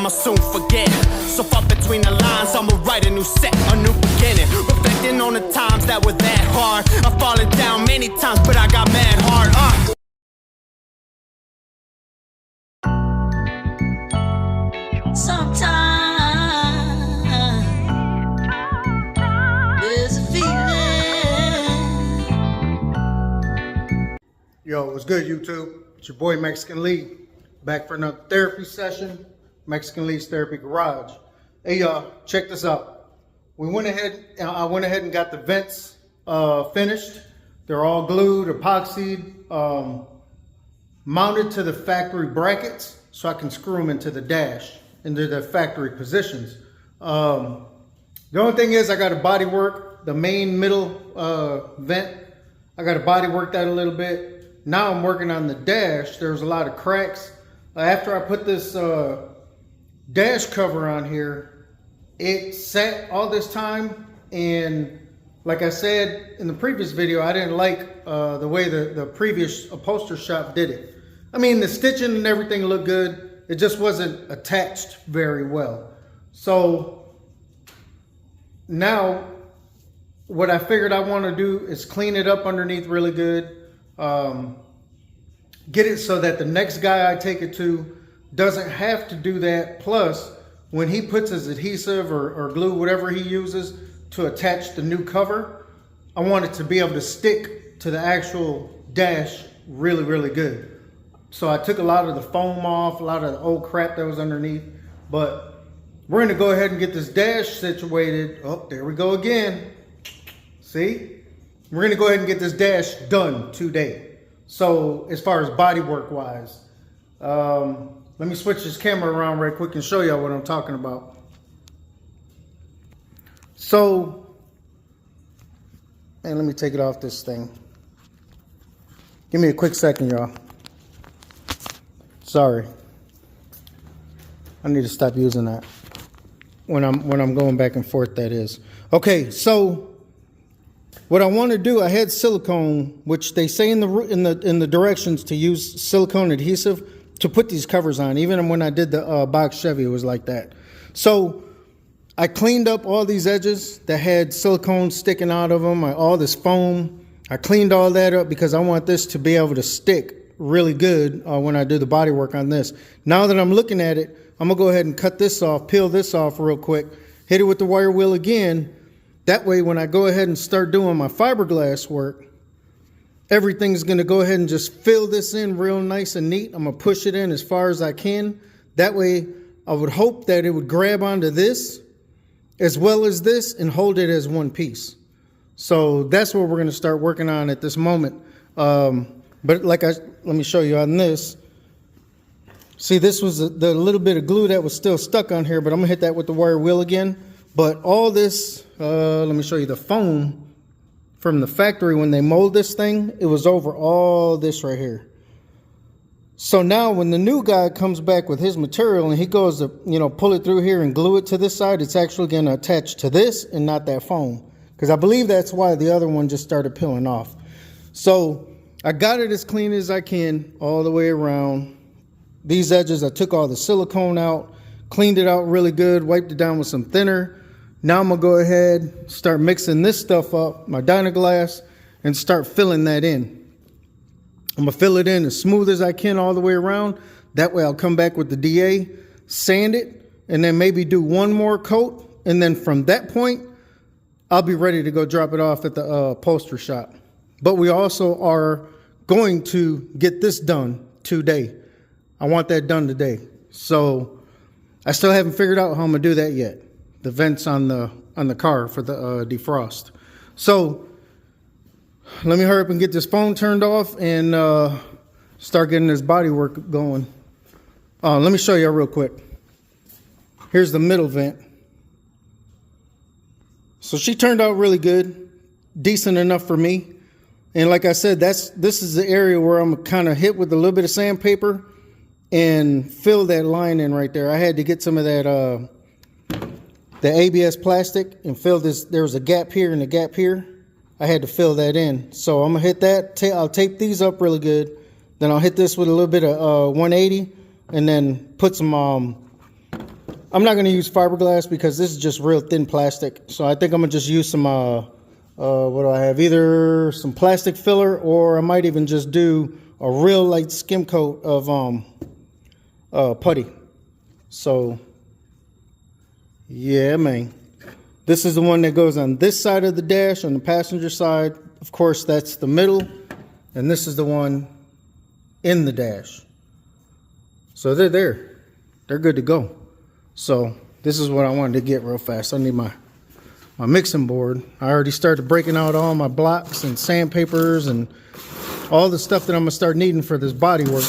I'ma soon forget. So far between the lines, I'ma write a new set, a new beginning. Reflecting on the times that were that hard. I've fallen down many times, but I got mad hard. Sometimes there's a feeling. Yo, what's good, YouTube? It's your boy Mexican Lee, back for another therapy session. Mexican Lee's Therapy Garage. Hey y'all, check this out. I went ahead and got the vents finished. They're all glued, epoxied, mounted to the factory brackets so I can screw them into the dash, into the factory positions. The only thing is I got to body work the main middle vent. I got to body work that a little bit. Now I'm working on the dash. There's a lot of cracks. After I put this dash cover on here, it sat all this time, and like I said in the previous video, I didn't like the way the previous upholsterer shop did it. I mean, the stitching and everything looked good. It just wasn't attached very well. So now what I figured I want to do is clean it up underneath really good. Get it so that the next guy I take it to doesn't have to do that. Plus, when he puts his adhesive or glue, whatever he uses to attach the new cover, I want it to be able to stick to the actual dash really, really good. So I took a lot of the foam off, a lot of the old crap that was underneath. But we're gonna go ahead and get this dash situated. Oh, there we go again. See? We're gonna go ahead and get this dash done today. So as far as body work wise, let me switch this camera around right quick and show y'all what I'm talking about. So, man, let me take it off this thing. Give me a quick second, y'all. Sorry. I need to stop using that when I'm going back and forth, that is. Okay, so what I want to do, I had silicone, which they say in the directions to use silicone adhesive to put these covers on. Even when I did the box Chevy, it was like that. So I cleaned up all these edges that had silicone sticking out of them, all this foam. I cleaned all that up because I want this to be able to stick really good when I do the body work on this. Now that I'm looking at it, I'm gonna go ahead and cut this off, peel this off real quick, hit it with the wire wheel again. That way, when I go ahead and start doing my fiberglass work, everything's gonna go ahead and just fill this in real nice and neat. I'm gonna push it in as far as I can. That way, I would hope that it would grab onto this as well as this and hold it as one piece. So that's what we're gonna start working on at this moment. But let me show you on this. See, this was the little bit of glue that was still stuck on here, but I'm gonna hit that with the wire wheel again. But all this, let me show you the foam from the factory. When they mold this thing, it was over all this right here. So now when the new guy comes back with his material and he goes to, pull it through here and glue it to this side, it's actually going to attach to this and not that foam. Because I believe that's why the other one just started peeling off. So I got it as clean as I can all the way around. These edges, I took all the silicone out, cleaned it out really good, wiped it down with some thinner. Now I'm gonna go ahead, start mixing this stuff up, my Dynaglass, and start filling that in. I'm gonna fill it in as smooth as I can all the way around. That way I'll come back with the DA, sand it, and then maybe do one more coat. And then from that point, I'll be ready to go drop it off at the upholstery shop. But we also are going to get this done today. I want that done today. So I still haven't figured out how I'm gonna do that yet. The vents on the car for the defrost. So let me hurry up and get this phone turned off and start getting this body work going. Let me show you real quick. Here's the middle vent. So she turned out really good, decent enough for me. And like I said, this is the area where I'm kind of hit with a little bit of sandpaper and fill that line in right there. I had to get some of that the ABS plastic and fill this. There was a gap here and a gap here. I had to fill that in. So I'm gonna hit that. I'll tape these up really good. Then I'll hit this with a little bit of 180 and then put some I'm not going to use fiberglass because this is just real thin plastic. So I think I'm going to just use some, what do I have? Either some plastic filler, or I might even just do a real light skim coat of putty. So yeah, man. This is the one that goes on this side of the dash, on the passenger side. Of course, that's the middle. And this is the one in the dash. So they're there. They're good to go. So this is what I wanted to get real fast. I need my mixing board. I already started breaking out all my blocks and sandpapers and all the stuff that I'm going to start needing for this body work.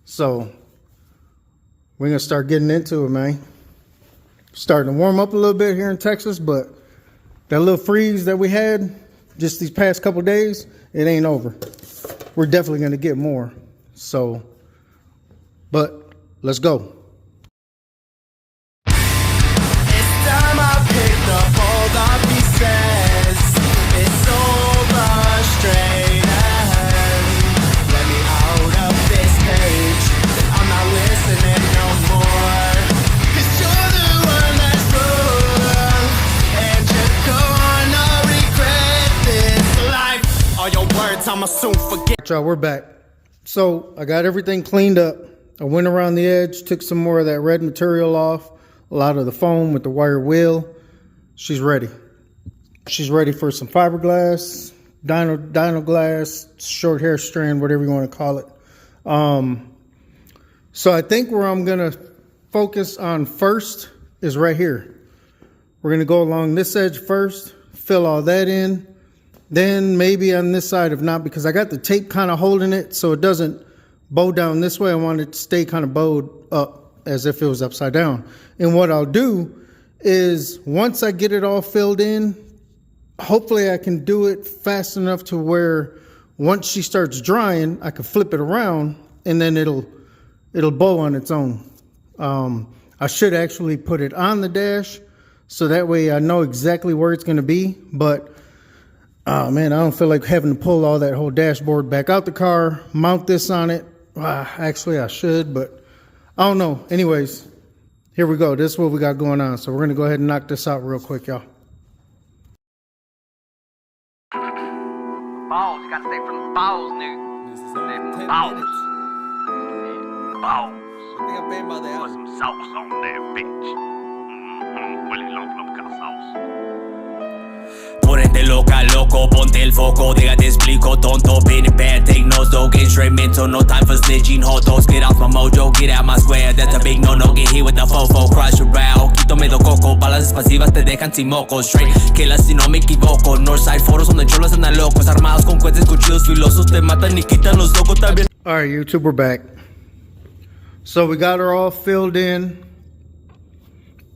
So we're going to start getting into it, man. Starting to warm up a little bit here in Texas, but that little freeze that we had just these past couple days, it ain't over. We're definitely going to get more. So, but let's go. I'ma soon forget. Y'all, we're back. So I got everything cleaned up. I went around the edge, took some more of that red material off, a lot of the foam with the wire wheel. She's ready. She's ready for some fiberglass, dyno glass, short hair strand, whatever you want to call it. So I think where I'm gonna focus on first is right here. We're gonna go along this edge first, fill all that in. Then maybe on this side, if not, because I got the tape kind of holding it so it doesn't bow down this way. I want it to stay kind of bowed up as if it was upside down. And what I'll do is once I get it all filled in, hopefully I can do it fast enough to where once she starts drying, I can flip it around and then it'll bow on its own. I should actually put it on the dash so that way I know exactly where it's going to be, but oh man, I don't feel like having to pull all that whole dashboard back out the car, mount this on it. Actually, I should, but I don't know. Anyways, here we go. This is what we got going on. So we're going to go ahead and knock this out real quick, y'all. Balls, you gotta stay from the balls, nigga. Stay from the balls. Balls. Put some sauce on that bitch. Huele loco con sauce. Ponete loca, loco, ponte el foco, diga te explico, tonto, been in bad, take notes, don't get straight mental, no time for snitching, hotos, get off my mojo, get out my square, that's a big no-no, get hit with the fofo, crush your brow, quítame do coco, balas pasivas te dejan sin moco, straight, killers si no me equivoco, northside foros donde cholos andan locos, armados con cohetes, cuchillos filosos, te matan y quitan los locos también. All right, YouTube, we're back. So we got her all filled in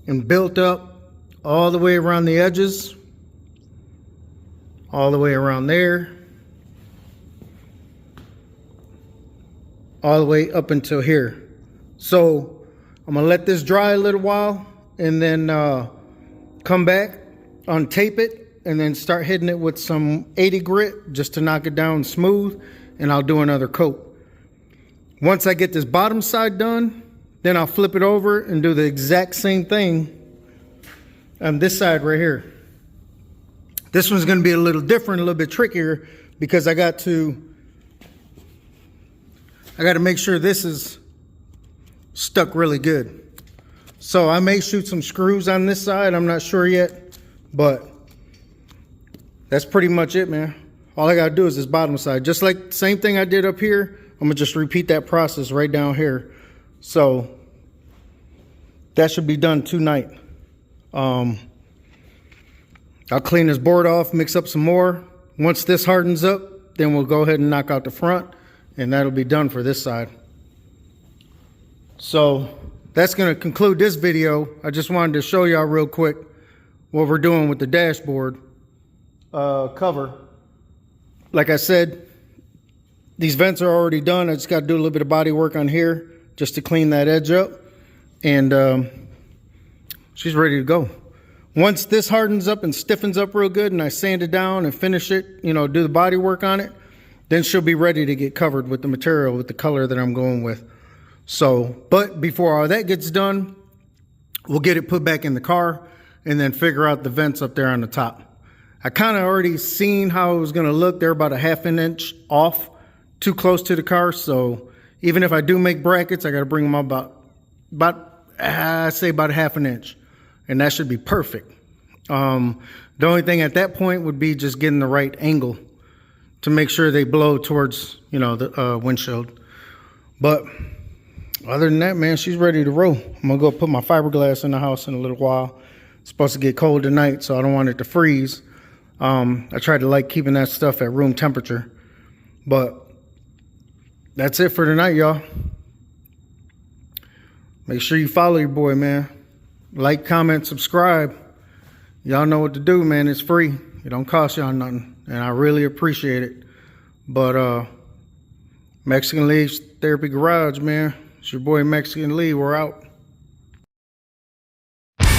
and built up all the way around the edges. All the way around there, all the way up until here. So I'm gonna let this dry a little while and then come back, untape it, and then start hitting it with some 80 grit just to knock it down smooth, and I'll do another coat. Once I get this bottom side done, then I'll flip it over and do the exact same thing on this side right here. This one's going to be a little different, a little bit trickier, because I got to make sure this is stuck really good. So I may shoot some screws on this side. I'm not sure yet, but that's pretty much it, man. All I got to do is this bottom side. Just like the same thing I did up here, I'm going to just repeat that process right down here. So that should be done tonight. I'll clean this board off, mix up some more. Once this hardens up, then we'll go ahead and knock out the front, and that'll be done for this side. So that's going to conclude this video. I just wanted to show y'all real quick what we're doing with the dashboard cover. Like I said, these vents are already done. I just got to do a little bit of body work on here just to clean that edge up, and she's ready to go. Once this hardens up and stiffens up real good and I sand it down and finish it, you know, do the body work on it, then she'll be ready to get covered with the material, with the color that I'm going with. So, but before all that gets done, we'll get it put back in the car and then figure out the vents up there on the top. I kind of already seen how it was going to look. They're about a half an inch off, too close to the car. So even if I do make brackets, I got to bring them up I say about a half an inch, and that should be perfect. The only thing at that point would be just getting the right angle to make sure they blow towards, you know, the windshield. But other than that, man, she's ready to roll. I'm gonna go put my fiberglass in the house in a little while. It's supposed to get cold tonight, so I don't want it to freeze. I try to like keeping that stuff at room temperature. But that's it for tonight, y'all. Make sure you follow your boy, man. Like, comment, subscribe. Y'all know what to do, man. It's free. It don't cost y'all nothing. And I really appreciate it. But Mexican League Therapy Garage, man. It's your boy Mexican Lee. We're out. It's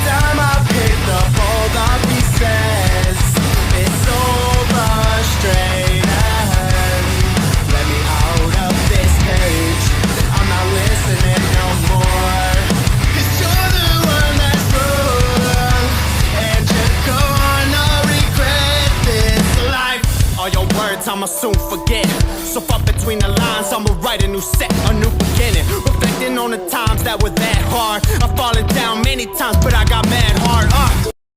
time I picked up all the pieces. It's so frustrating. Let me out of this cage. I'm not listening no more. 'Cause you're the one that's wrong, and you're gonna regret this life. All your words I'ma soon forget. So far between the lines, I'ma write a new set, a new beginning. Reflecting on the times that were that hard. I've fallen down many times, but I got mad hard.